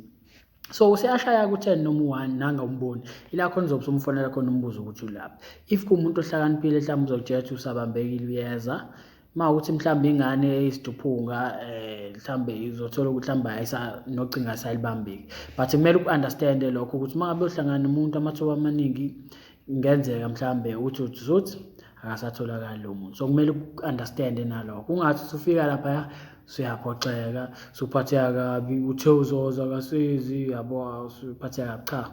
So useyashaya ku-10 noma u-1 nanga umboni ila khona uzobe umfonela khona umbuzo ukuthi ulapha. If kumuntu ohlakaniphile mhlawumbe uzokutshela ukuthi usabambekile uyeza. Mawukuthi mhlawumbe ingane isiduphunga mhlawumbe izothola ukuthi mhlawumbe nocinga ayisalibambeki, but kumele uku-understand lokho ukuthi mangabe uhlangana nomuntu amathuba amaningi ingenzeka mhlawumbe uthi akasatholakali lo muntu. So kumele uku-understand nalokho, ungathi usufika lapha usuyaphoxeka usuphatheka kabi uthe uzoza akasizi yabo usuphatheka kabi. Cha,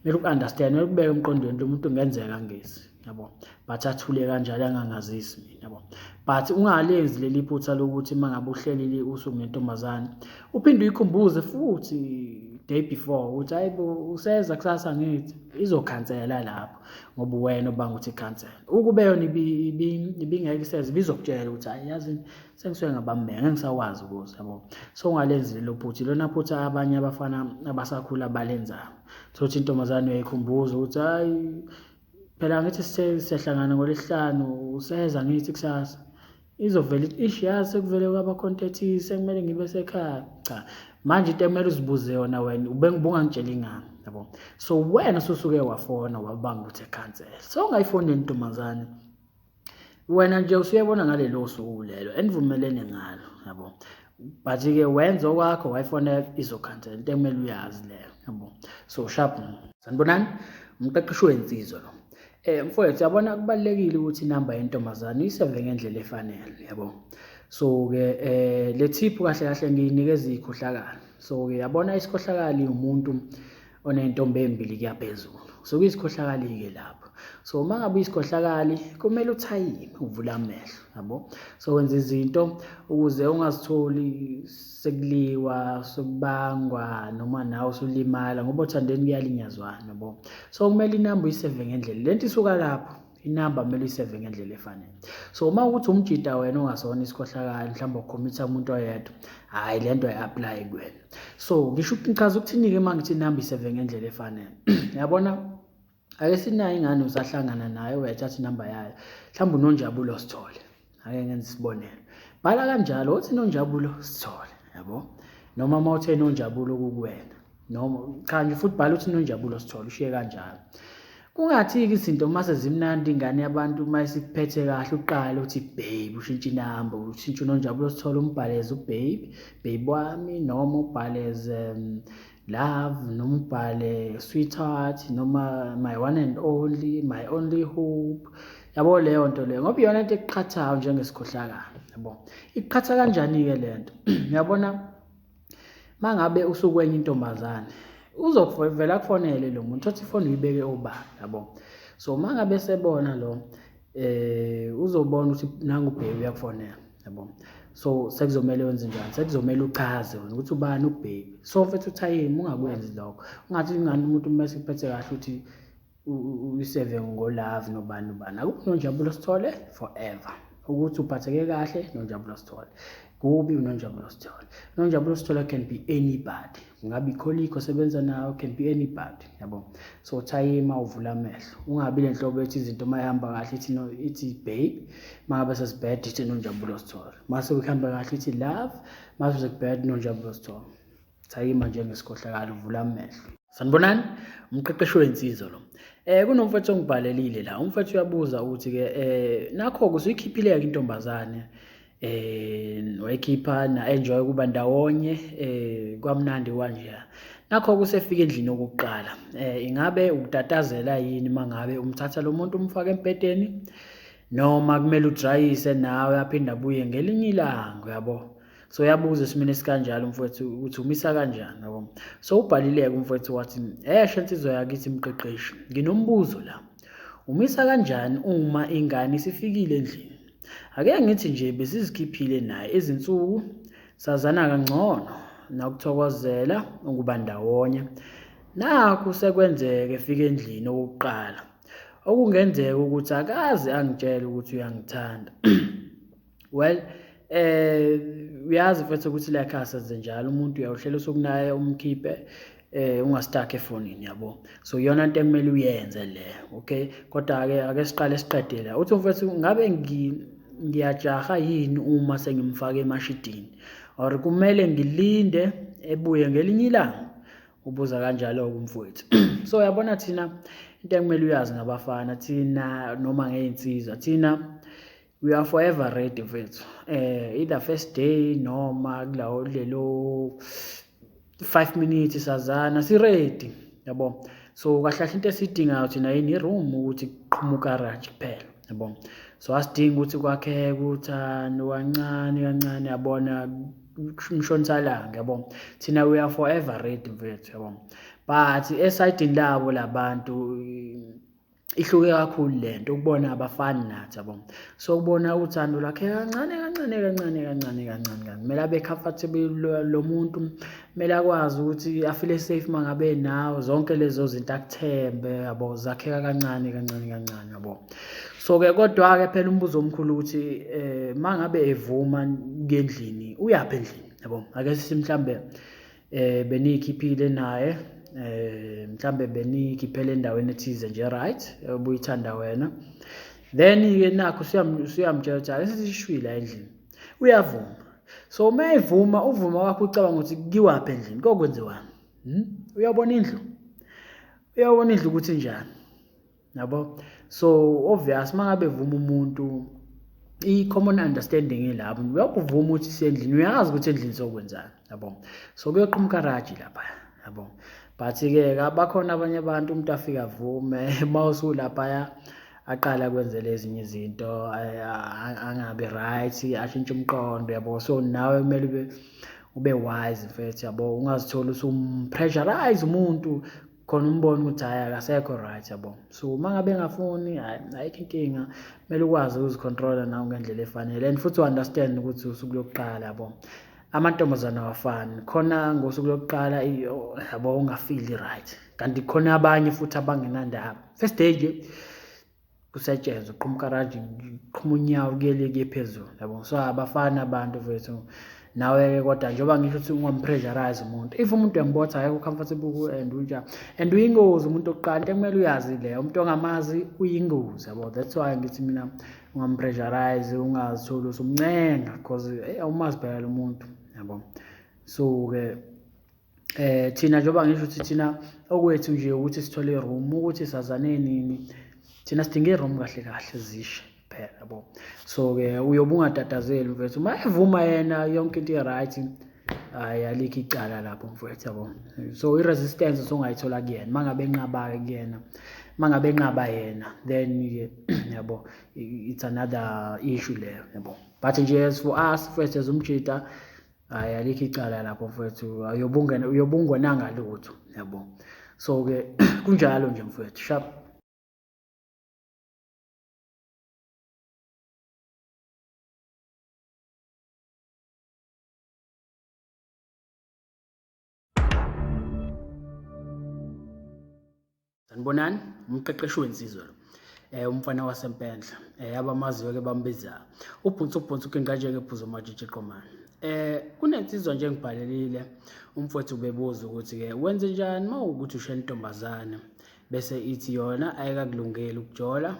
kumele uku-understand, kumele kubeke emqondweni lo muntu kungenzeka ngezi yabo, but athule kanjalo angangazisi mina yabo. But ungalenzi leli phutha lokuthi mangabe uhlelile usuku nentombazane uphinde uyikhumbuze futhi day before ukuthi hayibo useza kusasa ngithi izokhansela lapho ngoba wena obanga ukuthi ikhansela. Ukube yona ibingeke iseze bizokutshela ukuthi hayi yazi sengisuke ngabambeka ngisakwazi ukuze yabo. So ungalenzi lelo phutha, lona phutha abanye abafana abasakhula balenzayo. Sothi intombazane uyayikhumbuza ukuthi hayi phela ngithi siyahlangana ngoLwesihlanu useza ngithi kusasa, izovela ithi yazi sekuvele kwaba-contact sekumele ngibe sekhaya. Cha, manje into ekumele uzibuze yona wena ubungangitshela ingane yabo. So wena usuke wafona wabanga ukuthi ekhansela, so ungayifoni nentombazane wena nje usuyebona ngalelo suku lelo enivumelene ngalo yabo, but-ke wenza okwakho wayifona izokhansela, into ekumele uyazi leyo yabo. So sharp. Sanibonani, umqeqeshi wensizwa lo. Mfowethu yabona kubalekile ukuthi inamba yentombazane uyiseve ngendlela efanele yabo. So-ke le tip kahle kahle ngiyinikeza ikhohlakala. So-ke yabona isikhohlakali umuntu onentombi embili kuyaphezulu. So kuyisikhohlakali-ke lapho. So mangabe isikhohlakali kumele uthayime uvula amehlo yabo. So wenza izinto ukuze ungazitholi sekuliwa sokubangwa noma nawe usulimala ngoba uthandeni kuyalinyazwana yabo. So kumele inamba uyiseve ngendlela lento isuka lapho, inamba kumele uyiseve ngendlela efanele. So uma ukuthi umjida wena ongasona isikhohlakali mhlawumbe ukhomitha umuntu oyedwa, hayi lento ayi-apply kuwena. So ngisho ngichaza ukuthini-ke mangithi inamba iseve ngendlela efanele yabona. Ake sinayo ingane usahlangana nayo uyayithatha inamba yayo mhlawumbe uNonjabulo Sithole, ake ngenze isibonelo, bhala kanjalo uthi Nonjabulo Sithole yabo, noma uma uthe Nonjabulo kukuwena noma cha nje futhi bhala uthi Nonjabulo Sithole ushiye kanjalo. Kungathi-ke izinto mase zimnandi ingane yabantu mayisikuphethe kahle uqala uthi babe ushintshe inamba, ushintshe uNonjabulo Sithole umbhaleze babe wami, noma ubhaleze love, noma ubhale sweetheart, noma my one and only, my only hope yabo. Leyo nto leyo ngoba iyona into ekuqhathayo njengesikhohlakala yabo. Iqhatha kanjani-ke lento yabona, mangabe usukwenye intombazane uzovela akufonele lo muntu othi ifoni uyibeke obala yabo. So mangabe sebona lo uzobona ukuthi nangu ubheki uyakufonela yabo. So sekuzomela wenze njani, sekuzomela uchaze wena ukuthi ubani ubheki. So mfethu uthayime ungakwenzi lokho, ungathi ingane umuntu mase kuphethe kahle uthi uyiseve ngolove nobani nobani. Akukho uNonjabulo Sithole forever ukuthi uphatheke kahle uNonjabulo Sithole, kubi uNonjabulo Sithole. uNonjabulo Sithole can be anybody, ungabe ikholikho osebenza nayo, can be anybody yabo. So thayima uvula amehlo, ungabi le nhlobo ethi izinto mayihamba kahle ithi babe, mangabe sesibhede ithi uNonjabulo Sithole, mase kuhamba kahle ithi love, mase sekubhede uNonjabulo Sithole. Thayima njengesikhohlakala uvula amehlo. Sanibonani, umqeqeshi wensizwa lo. Kunomfethu ongibhalelile la, umfethu uyabuza ukuthi-ke nakho-ke usuyikhiphile-ke intombazane wayikhipha na-enjoy ukuba ndawonye kwamnandi kanje. Nakho kusefika endlini yokuqala ingabe ukutatazela yini mangabe umthatha lo muntu umfaka embhedeni noma kumele udrayise nawe aphinde abuye ngelinye ilanga yabo. So yabuza isimene sikanjalo mfowethu ukuthi umisa kanjani yabo. So ubhalileke umfowethu wathi ensizwa yakithi mqeqeshi, nginombuzo la, umisa kanjani uma ingane isifikile endlini? Ake ngithi nje besizikhiphile naye izinsuku sazana kangcono nakuthokozela ukuba ndawonye, nakho sekwenzeka efika endlini okokuqala okungenzeka ukuthi akaze angitshela ukuthi uyangithanda. Well uyazi mfethu ukuthi la ekhaya senze njalo, umuntu uyawuhlela usukunaye umkhiphe ungastakhe efonini yabo. So iyona into ekumele uyenze le, okay? Kodwa-ke ake siqale siqedele. Uthi mfethu ngabe ngiyajaha yini uma sengimfake emashidini or kumele ngilinde ebuye ngelinye ilanga, ubuza kanjalo-ke umfowethu. So uyabona thina into ekumele uyazi ngabafana thina noma ngey'nsizwa thina we are forever ready mfethu, either first day noma kulawo lelo 5 minutes sazana si-ready yabo. So kahle kahle into esiyidingayo thina yini i-room ukuthi kuqhamuka garage kuphela yabo. So asidingi ukuthi kwakheke uthando kancane kancane yabona umshonisalanga yabo. Thina we are forever ready mfethu yabo, but esayidini labo labantu ihluke kakhulu lento ukubona abafani nathi yabo. So ukubona uthando lakhe kancane kancane kancane kancane kancane kancane, kumele abe comfortable lo muntu, kumele akwazi ukuthi afile safe mangabe nawo, zonke lezo zinto akuthembe yabo, zakheka kancane kancane kancane yabo. So-ke kodwa-ke phela umbuzo omkhulu ukuthi mangabe evuma ngendlini uyaphi endlini yabo. Ake sithi mhlambe benikhiphile naye, mhlambe benikhiphele endaweni ethize nje right, ubuyithanda wena, then-ke nakho usuyamtshela ukuthi ake sithi shwila endlini, uyavuma. So uma evuma, uvuma wakho ucabanga ukuthi kiwaphi endlini kokwenziwani? Uyabona indlu, uyabona indlu ukuthi njani yabo. So obvious mangabe evuma umuntu, i-common understanding ilapho, uyakuvuma ukuthi sendlini, uyazi ukuthi endlini sokwenzani yabo. So kuyoqhamuka garage lapha yabo. But-ke bakhona abanye abantu umuntu afika avume mawusulaphaya aqala kwenzela ezinye izinto angabi right, ashintshe umqondo yabo. So nawe kumele ube wise mfethu yabo, ungazithola usumpressurize umuntu khona umbone ukuthi hayi akasekho right yabo. So mangabe engafuni ayikho inkinga, kumele ukwazi ukuzicontrola nawe ngendlela efanele, and futhi u-understand ukuthi usuku lokuqala yabo. Amantombazana awafani, khona ngosuku lokuqala yabo ungafili right, kanti khona abanye futhi abangenandaba. First day nje kusetshenzwa uqhamuka garage, uqhuma unyawo kuye phezulu yabo. So abafana abantu mfethu. Nawe-ke kodwa njengoba ngisho ukuthi ungampressurize umuntu, if umuntu uyambotha akekho comfortable and unjani, and uyingozi umuntu oqala, into ekumele uyazi leyo, umuntu ongamazi uyingozi yabo. That's why ngithi mina ungampressurize, ungazitholi usumncenga because awumazi phela lo muntu yabo. So-ke thina njengoba ngisho ukuthi thina okwethu nje ukuthi sithole i-room, ukuthi sazane nini, thina sidinga i-room kahle kahle zishe phela yabo. So-ke uyobe ungatatazeli mfethu, uma evuma yena yonke into i-right, alikho icala lapho mfethu yabo. So i-resistance songayithola kuyena mangabe enqaba-ke kuyena, mangabe enqaba yena, then yabo it's another issue leyo yabo. But nje as for us mfethu as umjida, alikho icala lapho mfethu, uyobungenanga lutho yabo. So-ke kunjalo nje mfethu, sharp. Sanibonani, umqeqeshi wensizwa lo, umfana wasempendla, abamaziyo-ke bambiza ubhunsu kengaje-ke phuzo majiji qomane. Kunensizwa nje ngibhalelile, umfowethu ubebuza ukuthi-ke wenze njani uma ukuthi ushela intombazane bese ithi yona ayikakulungeli ukujola,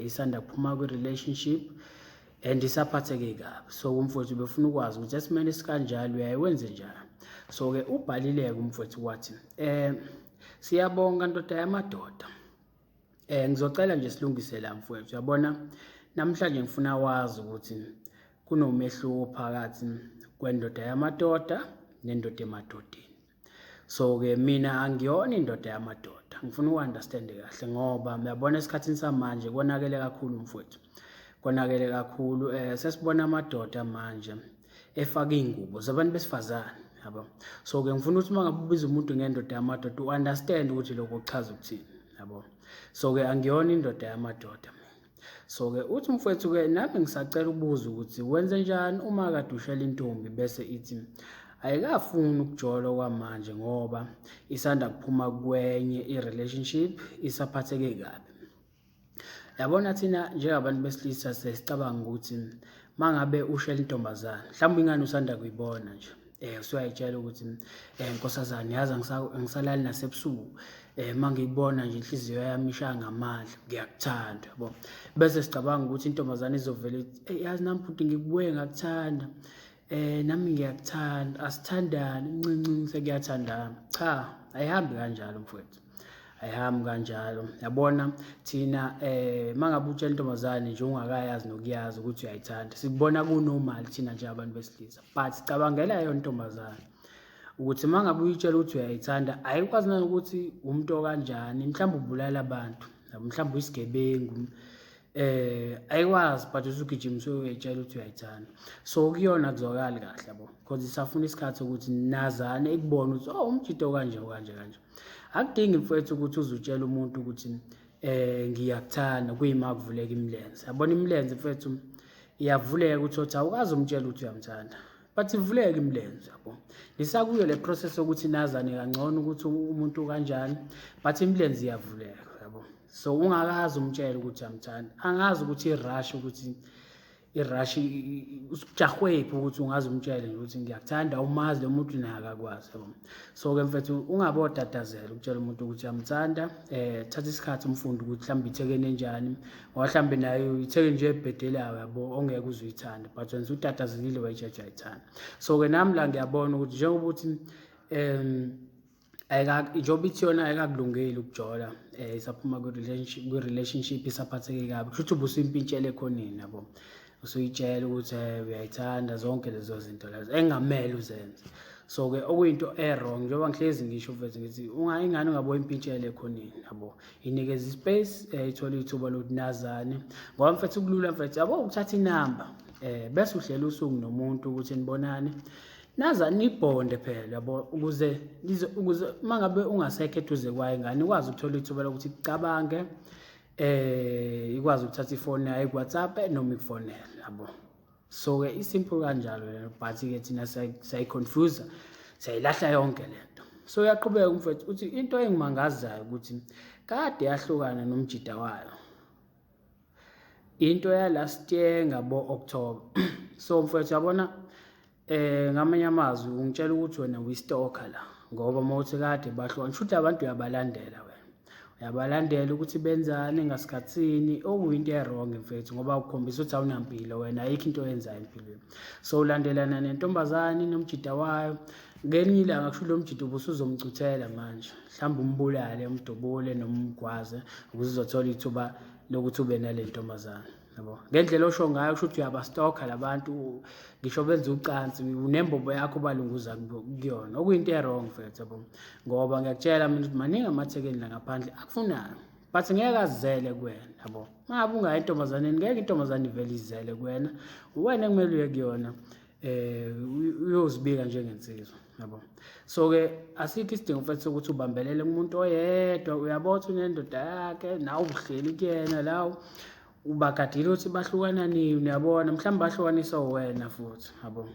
isanda kuphuma kwi-relationship and isaphatheke kabi. So umfowethu befuna ukwazi ukuthi esimeni esikanjalo uyayiwenze njani. So-ke ubhalile-ke umfowethu wathi, siyabonga ndoda yamadoda, ngizocela nje silungise la mfowethu, yabona namhlanje ngifuna wazi ukuthi kunomehluko phakathi kwendoda yamadoda nendoda emadodeni. So-ke mina angiyona indoda yamadoda, ngifuna uku-understand kahle ngoba uyabona esikhathini samanje konakele kakhulu mfowethu, konakele kakhulu. Sesibona amadoda manje efaka iy'ngubo zabantu besifazane yabo. So-ke ngifuna ukuthi uma ngabe ubiza umuntu ngendoda yamadoda u-understand ukuthi lokho kuchaza ukuthini yabo. So-ke angiyona indoda yamadoda. So-ke uthi mfowethu-ke nami ngisacela ukubuza ukuthi wenze njani uma kade ushela intombi bese ithi ayikafuni ukujolwa kwamanje ngoba isanda kuphuma kwenye i-relationship, isaphatheke kabi. Yabona thina njengabantu besilisa sesicabanga ukuthi mangabe ushela intombazane, mhlawumbe ingane usanda kuyibona nje, usuyayitshela ukuthi nkosazane yazi angisalali nasebusuku, mangiyibona nje inhliziyo yami ishaya ngamandla, ngiyakuthanda yabo. Bese sicabanga ukuthi intombazane izovela ithi yazi nami futhi ngikubuye ngakuthanda, nami ngiyakuthanda, asithandane, ncinci sekuyathandana. Cha, ayihambi kanjalo mfowethu, ayihambi kanjalo. Yabona thina mangabe utshela intombazane nje ungakayazi nokuyazi ukuthi uyayithanda, sikubona kunormal thina nje abantu besilisa, but cabangela yona intombazane ukuthi mangabe uyitshela ukuthi uyayithanda, ayikwazi nanokuthi umuntu okanjani, mhlawumbe ubulala abantu, mhlawumbe uyisigebengu, ayikwazi but usugijimiswe uyayitshela ukuthi uyayithanda. So kuyona akuzwakali kahle yabo, because isafuna isikhathi ukuthi nazane ikubone ukuthi umjito okanje okanje kanje. Akudingi mfowethu ukuthi uzutshela umuntu ukuthi ngiyakuthanda kuyima kuvuleka imilenze. Yabona imilenze mfowethu iyavuleka ukuthi awukazi umtshela ukuthi uyamthanda, but ivuleka imilenze yabo. Nisakuyo le process ukuthi nazane kangcono ukuthi umuntu kanjani, but imilenze iyavuleka yabo. So ungakazi umtshela ukuthi uyamthanda, angazi ukuthi irush usujahwephi ukuthi ungazi umtshela nje ukuthi ngiyakuthanda, umazi lo muntu naye akakwazi yabo. So ke mfethu ungabodatazela ukutshela umuntu ukuthi uyamthanda, thatha isikhathi umfundi ukuthi mhlawumbe ithekene enjani, mhlawumbe nayo itheke nje ebhedelayo yabo, ongeke uzuyithanda, but wena utatazekile wayitshela uyayithanda. So ke nami la ngiyabona ukuthi njengoba uthi njengoba ithi yona ayikakulungeli ukujola isaphuma kwi-relationship isaphatheke kabi, kusho ukuthi ubusuyimpintshela ekhoneni yabo, usuyitshela ukuthi uyayithanda, zonke lezo zinto lezo engamele uzenze. So ke okuyinto wrong, njengoba ngihlezi ngisho mfethu ngithi ingane ungaboyimpintshela ekhoneni yabo, inikeza ispace, ithole ithuba lokuthi nazane, ngoba mfethu kulula mfethu yabo ukuthatha inamba bese uhlela usuku nomuntu ukuthi nibonane, nazane nibonde phela yabo, ukuze mangabe ungasekho eduze kwayo ingane ikwazi ukuthola ithuba lokuthi icabange, ikwazi ukuthatha ifoni yayo ku-WhatsApp noma ikufonele yabo. So ke isimple kanjalo lento, but ke thina sayiconfuse, sayilahla yonke lento. So uyaqhubeka mfethu uthi into engimangazayo ukuthi kade yahlukana nomjida wayo, into ya last year ngabo October. So mfethu yabona ngamanye amazwi ungitshela ukuthi wena uyi-stalker la, ngoba mawuthi kade bahlukana futhi abantu uyabalandela uyabalandela ukuthi benzani ngasikhathini, okuyinto e-wrong mfethu, ngoba ukukhombisa ukuthi awunampilo wena, ayikho into oyenzayo empilweni. So ulandelana nentombazane nomjida wayo, ngelinye ilanga kusho lo mjida ubusuzomcuthela manje, mhlawumbe umbulale, umdubule noma umgwaze ukuze uzothola ithuba lokuthi ube nale ntombazane yabo. Ngendlela osho ngayo kusho ukuthi uyabastalker labantu, ngisho benza ucansi, unembobo yakho balunguza kuyona, okuyinto e-wrong mfethu yabo. Ngoba ngiyakutshela mina ukuthi maningi amathekeni la ngaphandle akufunayo, but ngeke azizele kuwena yabo. Mangabe ungayi entombazaneni, ngeke intombazane ivele izele kuwena, uwena ekumele uye kuyona, uyozibika njengensizwa yabo. So ke asikho isidingo mfethu sokuthi ubambelele kumuntu oyedwa, uyabona unendoda yakhe nawe uhleli kuyena lawo, ubagadile ukuthi bahlukana nini yabona, mhlawumbe bahlukaniswa wena futhi yabo.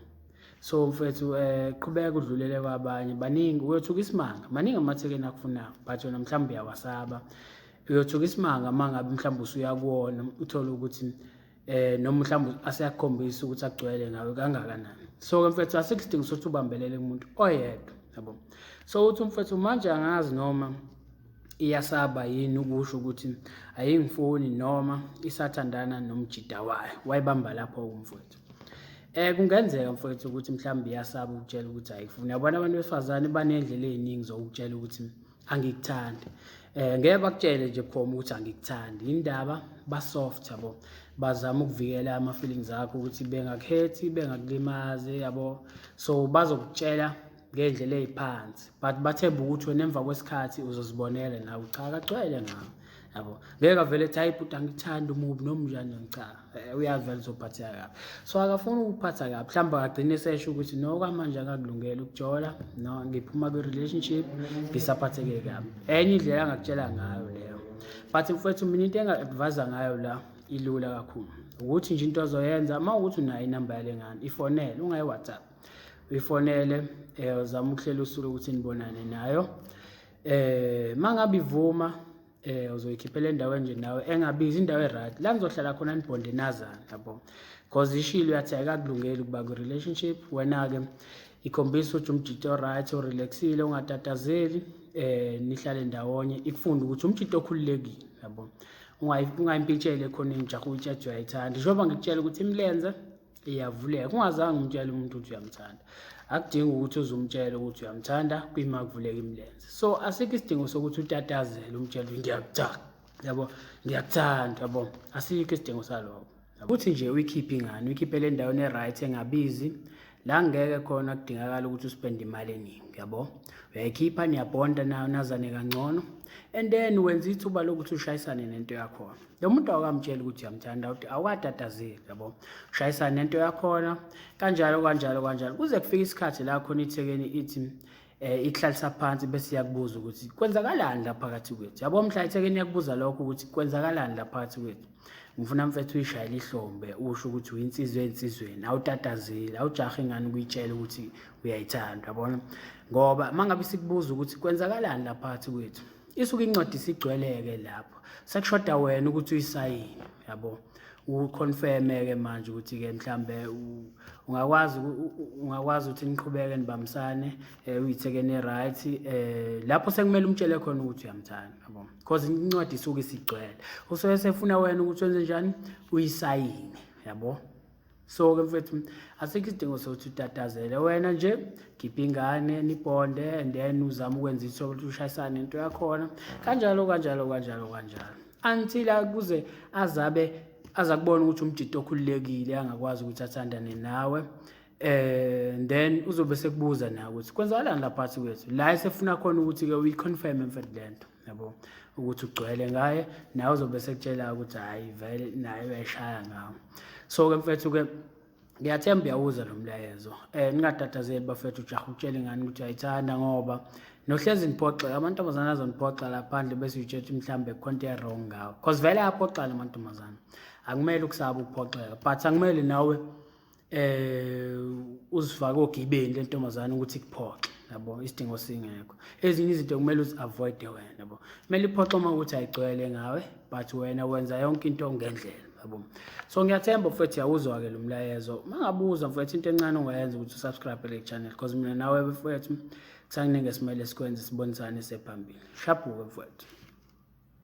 So mfethu qhubeka udlulele kwabanye, baningi uyothuka isimanga, maningi amathekeni akufunayo, but wena mhlawumbe uyawasaba, uyothuka isimanga mangabe mhlawumbe usuyakuwona uthole ukuthi noma mhlawumbe asiyakhombisa ukuthi agcwele ngawe kangakanani. So ke mfethu asikho isidingo sokuthi ubambelele kumuntu oyedwa yabo. So uthi mfethu manje angazi noma iyasaba yini ukusho ukuthi ayingifuni noma isathandana nomjida wayo, wayibamba lapho umfethu. Kungenzeka mfethu ukuthi mhlawumbe iyasaba ukutshela ukuthi ayifuni. Yabona abantu besifazane banendlela eziningi zokutshela ukuthi angikuthandi, ngeke bakutshele nje bukhoma ukuthi angikuthandi, indaba basoft yabo, bazama ukuvikela ama-feelings akho ukuthi bengakhethi, bengakulimazi yabo. So bazokutshela ngendlela eziphansi, but bathemba ukuthi wena emva kwesikhathi uzozibonela nawe cha akagcwele ngawo yabo. Ngeke avele type ukuthi angikuthanda umubi noma njani, cha uyavela uzophatheka kabi. So akafuna ukuphatha kabi, mhlawumbe agcine esesho ukuthi no kwamanje akakulungela ukujola, no ngiphuma kwi-relationship ngisaphatheke kabi. Enye indlela angakutshela ngayo leyo, but mfethu mina into enga-advise ngayo la ilula kakhulu ukuthi nje into ozoyenza uma ukuthi unayo inamba yale ngane, ifonele, ungayi WhatsApp, uyifonele, uzama ukuhlela usuku ukuthi nibonane nayo. Mangabe ivuma uzoyikhiphela endaweni nje nawe engabizi, indawo e-right la nizohlala khona nibonde nazana yabo, because ishilo yathi ayikakulungeli ukuba kwi-relationship. Wena-ke ikhombisa ukuthi umjito o-right, orelaxile, ungatatazeli, nihlale ndawonye, ikufunde ukuthi umjito okhululekile yabo. Ungayimpintshele khona imjaho uyitshela uyayithanda, njengoba ngikutshela ukuthi imilenze iyavuleka. Ungazange umtshele umuntu ukuthi uyamthanda, akudingi ukuthi uzumtshele ukuthi uyamthanda kuyima kuvuleka imilenze. So asikho isidingo sokuthi utatazele umtshele ngiyakuthanda, yabo, ngiyakuthanda, yabo, asikho isidingo salokho. Ukuthi nje uyikhiphe ingane, uyikhiphele endaweni e-right engabizi, la ngeke khona kudingakala ukuthi uspende imali eningi, yabo. Uyayikhipha, niyabonda nayo, nazane kangcono, and then wenza ithuba lokuthi ushayisane nento yakhona. Lo muntu awukamtshela ukuthi uyamthanda, awukatatazeli, yabo, ushayisane nento yakhona, kanjalo kanjalo kanjalo, kuze kufike isikhathi la khona ithekeni ithi ikuhlalisa phansi bese iyakubuza ukuthi kwenzakalani la phakathi kwethu, yabo. Mhla ithekeni yakubuza lokho ukuthi kwenzakalani la phakathi kwethu, ngifuna mfethu uyishayela ihlombe, usho ukuthi uyinsizwe ensizweni, awutatazeli, awujahe ingane ukuyitshela ukuthi uyayithanda, yabona. Ngoba mangabe sikubuza ukuthi kwenzakalani la phakathi kwethu, isuke incwadi sigcweleke lapho, sekushoda wena ukuthi uyisayine, yabo, uconfirme ke manje ukuthi ke mhlambe ungakwazi ukuthi niqhubeke nibambisane uyithekene e-right, lapho sekumele umtshele khona ukuthi uyamthanda, yabo, because incwadi isuke isigcwele, usuke sefuna wena ukuthi wenze njani, uyisayine, yabo. So ke mfethu asikho isidingo sokuthi utatazele, wena nje khipha ingane nibonde, and then uzama ukwenza ithuba ukuthi ushayisane into yakhona, kanjalo kanjalo kanjalo kanjalo, until kuze aza kubona ukuthi umjito okhululekile, angakwazi ukuthi athandane nawe, then uzobe sekubuza nawe ukuthi kwenzakalani la phakathi kwethu, la esefuna khona ukuthi ke uyiconfirm mfethu lento, yabo, ukuthi ugcwele ngaye, nawe uzobe sekutshela ukuthi hayi vele naye uyashaya ngawo. So ke mfethu ke ngiyathemba uyawuza lo mlayezo, ningatatazeli bafethu, ujaha utshela ingane ukuthi uyayithanda, ngoba nohlezi niphoxa amantombazana azoniphoxa laphandle bese uyitshela mhlambe khonto e-wrong ngawo, because vele ayaphoxana amantombazana, akumele ukusaba ukuphoxeka, but akumele nawe uzifake ogibeni lentombazana ukuthi ikuphoxe, yabo, isidingo singekho. Ezinye izinto kumele uzi-avoid wena, yabo, kumele iphoxe uma ukuthi ayigcwele ngawe, but wena wenza yonke into ngendlela, yabo. So ngiyathemba mfethu yawuzwa-ke lo mlayezo. Mangabuza mfethu into encane ongayenza ukuthi usubscribe le channel, because mina nawe mfethu kusanginingi esimele sikwenze sibonisane sephambili. Shabuke mfethu.